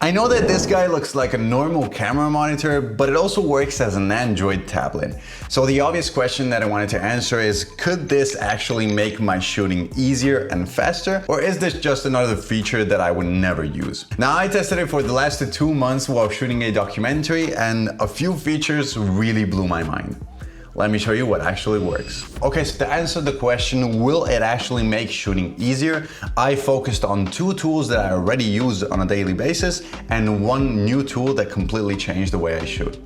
I know that this guy looks like a normal camera monitor, but it also works as an Android tablet. So the obvious question that I wanted to answer is, could this actually make my shooting easier and faster? Or is this just another feature that I would never use? Now, I tested it for the last 2 months while shooting a documentary, and a few features really blew my mind. Let me show you what actually works. Okay, so to answer the question, will it actually make shooting easier? I focused on 2 tools that I already use on a daily basis and 1 new tool that completely changed the way I shoot.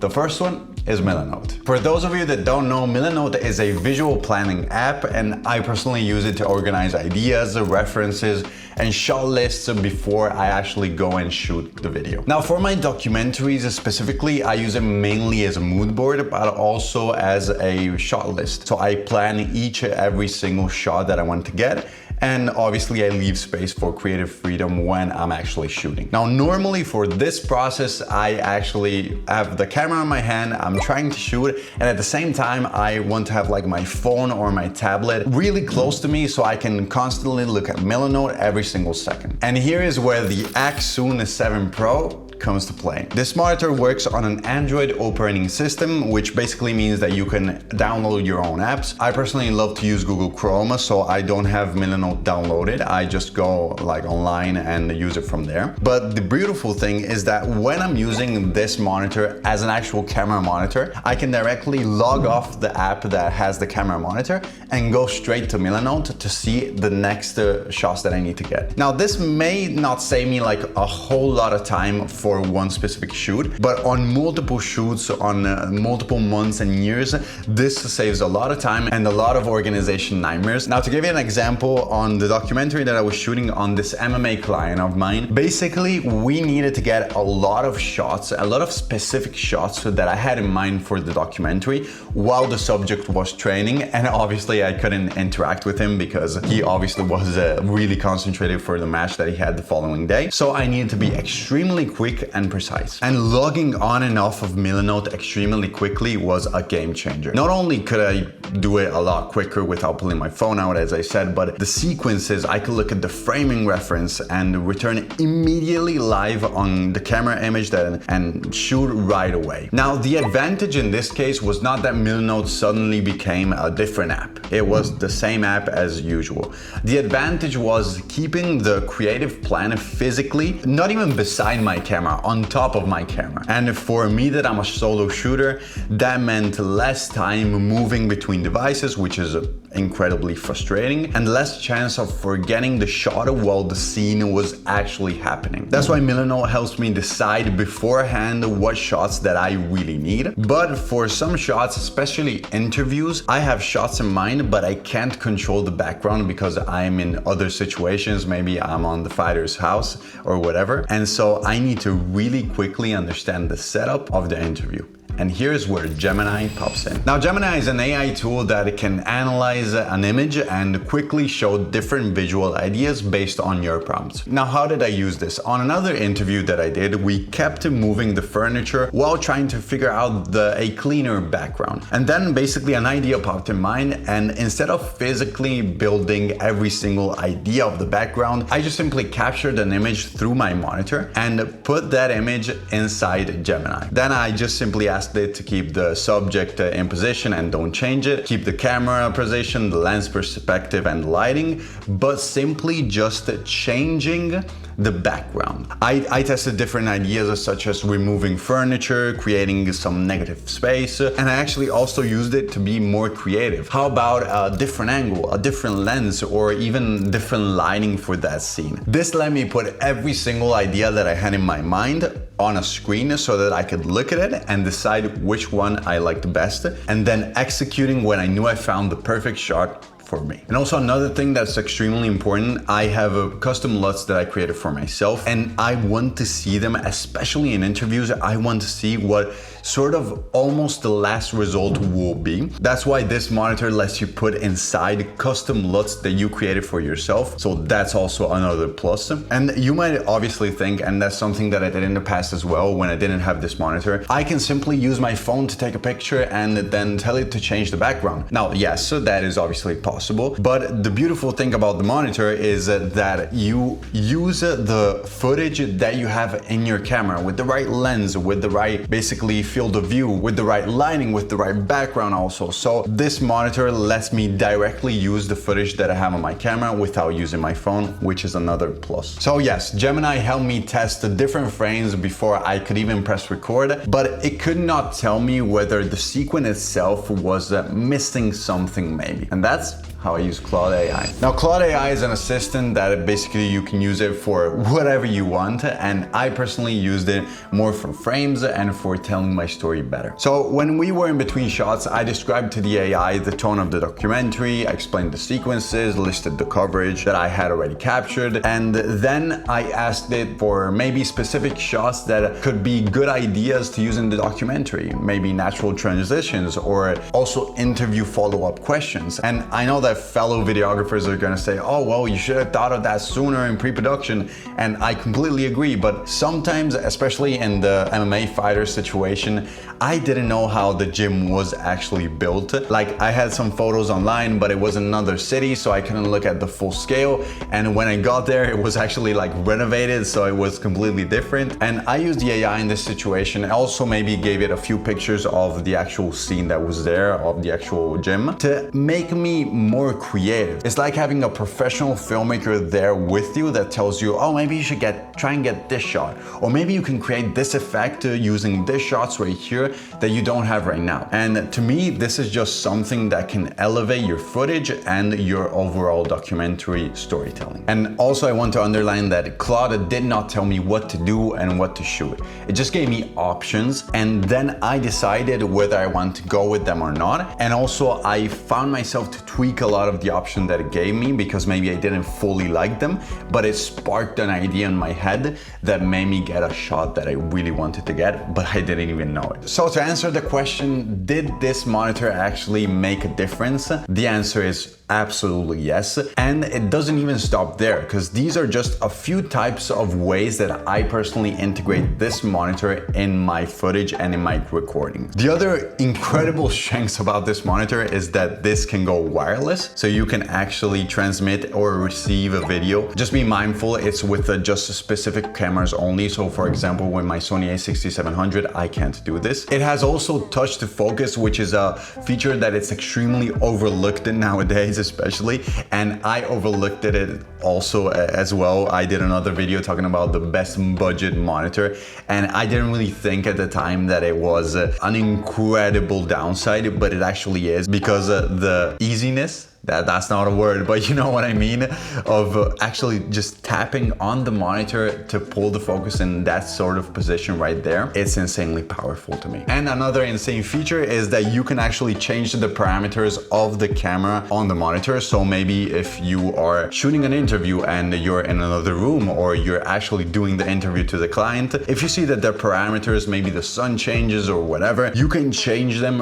The first one is Milanote. For those of you that don't know, Milanote is a visual planning app, and I personally use it to organize ideas, references, and shot lists before I actually go and shoot the video. Now, for my documentaries specifically, I use it mainly as a mood board, but also as a shot list. So I plan every single shot that I want to get, and obviously I leave space for creative freedom when I'm actually shooting. Now, normally for this process, I actually have the camera in my hand, I'm trying to shoot, and at the same time, I want to have like my phone or my tablet really close to me so I can constantly look at Milanote every single second. And here is where the Accsoon M7 Pro comes to play. This monitor works on an Android operating system, which basically means that you can download your own apps. I personally love to use Google Chrome, so I don't have Milanote downloaded. I just go like online and use it from there. But the beautiful thing is that when I'm using this monitor as an actual camera monitor, I can directly log off the app that has the camera monitor and go straight to Milanote to see the next shots that I need to get. Now, this may not save me like a whole lot of time for one specific shoot, but on multiple shoots, on multiple months and years, this saves a lot of time and a lot of organization nightmares. Now, to give you an example, on the documentary that I was shooting on this MMA client of mine, basically we needed to get a lot of shots, a lot of specific shots that I had in mind for the documentary while the subject was training, and obviously I couldn't interact with him because he obviously was really concentrated for the match that he had the following day. So I needed to be extremely quick and precise. And logging on and off of Milanote extremely quickly was a game changer. Not only could I do it a lot quicker without pulling my phone out, as I said, but the sequences, I could look at the framing reference and return immediately live on the camera image and shoot right away. Now, the advantage in this case was not that Milanote suddenly became a different app. It was the same app as usual. The advantage was keeping the creative plan physically, not even beside my camera, on top of my camera. And for me, that I'm a solo shooter, that meant less time moving between devices, which is incredibly frustrating, and less chance of forgetting the shot while the scene was actually happening. That's why Milanote helps me decide beforehand what shots that I really need. But for some shots, especially interviews, I have shots in mind, but I can't control the background because I'm in other situations. Maybe I'm on the fighter's house or whatever. And so I need to really quickly understand the setup of the interview. And here's where Gemini pops in. Now, Gemini is an AI tool that can analyze an image and quickly show different visual ideas based on your prompts. Now, how did I use this? On another interview that I did, we kept moving the furniture while trying to figure out a cleaner background. And then basically an idea popped in mind, and instead of physically building every single idea of the background, I just simply captured an image through my monitor and put that image inside Gemini. Then I just simply asked it to keep the subject in position and don't change it, keep the camera position, the lens perspective and lighting, but simply just changing the background. I tested different ideas such as removing furniture, creating some negative space, and I actually also used it to be more creative. How about a different angle, a different lens, or even different lighting for that scene? This let me put every single idea that I had in my mind on a screen so that I could look at it and decide which one I liked best, and then executing when I knew I found the perfect shot for me. And also another thing that's extremely important, I have custom LUTs that I created for myself, and I want to see them, especially in interviews. I want to see what sort of almost the last result will be. That's why this monitor lets you put inside custom LUTs that you created for yourself. So that's also another plus. And you might obviously think, and that's something that I did in the past as well when I didn't have this monitor, I can simply use my phone to take a picture and then tell it to change the background. Now, yes, so that is obviously possible. possible. But the beautiful thing about the monitor is that you use the footage that you have in your camera with the right lens, with the right basically field of view, with the right lighting, with the right background also. So this monitor lets me directly use the footage that I have on my camera without using my phone, which is another plus. So yes, Gemini helped me test the different frames before I could even press record, but it could not tell me whether the sequence itself was missing something maybe. And that's how I use Claude AI. Now, Claude AI is an assistant that basically you can use it for whatever you want, and I personally used it more for frames and for telling my story better. So when we were in between shots, I described to the AI the tone of the documentary, I explained the sequences, listed the coverage that I had already captured, and then I asked it for maybe specific shots that could be good ideas to use in the documentary, maybe natural transitions or also interview follow-up questions. And I know that fellow videographers are gonna say, oh, well, you should have thought of that sooner in pre-production. And I completely agree, but sometimes, especially in the MMA fighter situation, I didn't know how the gym was actually built. Like, I had some photos online, but it was in another city, so I couldn't look at the full scale. And when I got there, it was actually like renovated, so it was completely different. And I used the AI in this situation. I also maybe gave it a few pictures of the actual scene that was there, of the actual gym, to make me more creative. It's like having a professional filmmaker there with you that tells you, oh, maybe you should try and get this shot, or maybe you can create this effect using this shots right here that you don't have right now. And to me, this is just something that can elevate your footage and your overall documentary storytelling. And also, I want to underline that Claude did not tell me what to do and what to shoot. It just gave me options, and then I decided whether I want to go with them or not. And also, I found myself to tweak a lot of the options that it gave me because maybe I didn't fully like them, but it sparked an idea in my head that made me get a shot that I really wanted to get, but I didn't even know it. So to answer the question, did this monitor actually make a difference? The answer is absolutely yes. And it doesn't even stop there, because these are just a few types of ways that I personally integrate this monitor in my footage and in my recording. The other incredible strengths about this monitor is that this can go wireless, so you can actually transmit or receive a video. Just be mindful, it's with just specific cameras only. So for example, with my Sony a6700, I can't do this. It has also touch to focus, which is a feature that it's extremely overlooked nowadays, especially, and I overlooked it also as well. I did another video talking about the best budget monitor, and I didn't really think at the time that it was an incredible downside, but it actually is, because the easiness, that's not a word, but you know what I mean, of actually just tapping on the monitor to pull the focus in that sort of position right there. It's insanely powerful to me. And another insane feature is that you can actually change the parameters of the camera on the monitor. So maybe if you are shooting an interview and you're in another room, or you're actually doing the interview to the client, if you see that the parameters, maybe the sun changes or whatever, you can change them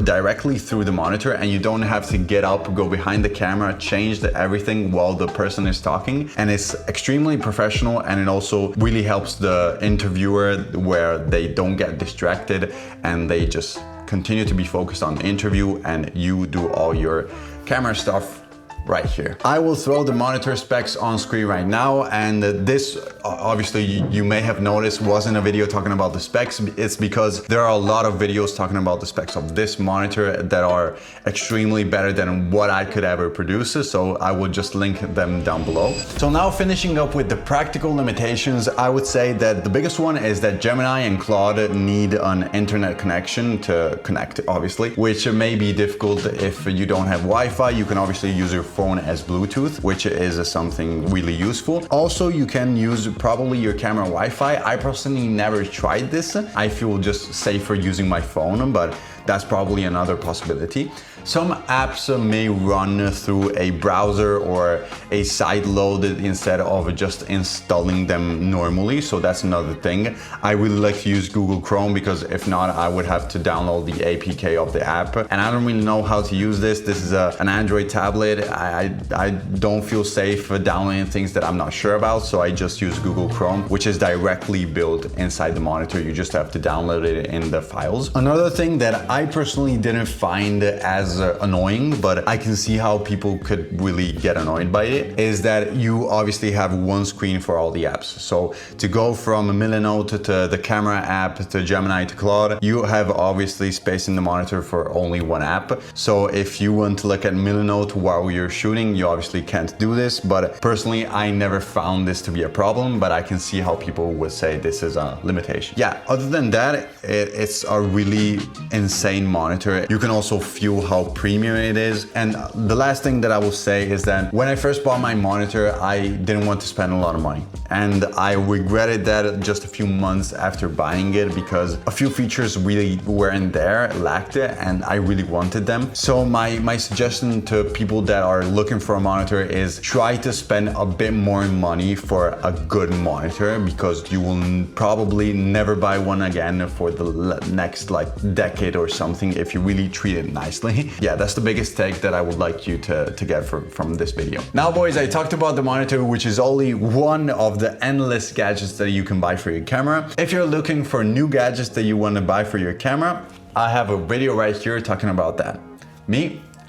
directly through the monitor, and you don't have to get up, go behind the camera, change everything while the person is talking. And it's extremely professional, and it also really helps the interviewer where they don't get distracted and they just continue to be focused on the interview, and you do all your camera stuff right here. I will throw the monitor specs on screen right now, and this obviously you may have noticed wasn't a video talking about the specs. It's because there are a lot of videos talking about the specs of this monitor that are extremely better than what I could ever produce, so I will just link them down below. So now, finishing up with the practical limitations, I would say that the biggest one is that Gemini and Claude need an internet connection to connect, obviously, which may be difficult if you don't have Wi-Fi. You can obviously use your phone as Bluetooth, which is something really useful. Also, you can use probably your camera Wi-Fi. I personally never tried this. I feel just safer using my phone, but that's probably another possibility. Some apps may run through a browser or a side load instead of just installing them normally, so that's another thing. I really like to use Google Chrome, because if not, I would have to download the APK of the app, and I don't really know how to use this. This is an Android tablet. I don't feel safe downloading things that I'm not sure about, so I just use Google Chrome, which is directly built inside the monitor. You just have to download it in the files. Another thing that I personally didn't find as as annoying, but I can see how people could really get annoyed by it, is that you obviously have one screen for all the apps. So to go from Milanote to the camera app to Gemini to Claude, you have obviously space in the monitor for only one app. So if you want to look at Milanote while you're shooting, you obviously can't do this, but personally, I never found this to be a problem, but I can see how people would say this is a limitation. Yeah, other than that, it's a really insane monitor. You can also feel how premium it is. And the last thing that I will say is that when I first bought my monitor, I didn't want to spend a lot of money. And I regretted that just a few months after buying it because a few features really weren't there, lacked it, and I really wanted them. So my suggestion to people that are looking for a monitor is try to spend a bit more money for a good monitor, because you will probably never buy one again for the next like decade or something if you really treat it nicely. Yeah, that's the biggest take that I would like you to get from this video. Now boys, I talked about the monitor, which is only one of the endless gadgets that you can buy for your camera. If you're looking for new gadgets that you want to buy for your camera, I have a video right here talking about that.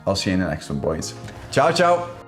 I'll see you in the next one, boys. Ciao, ciao.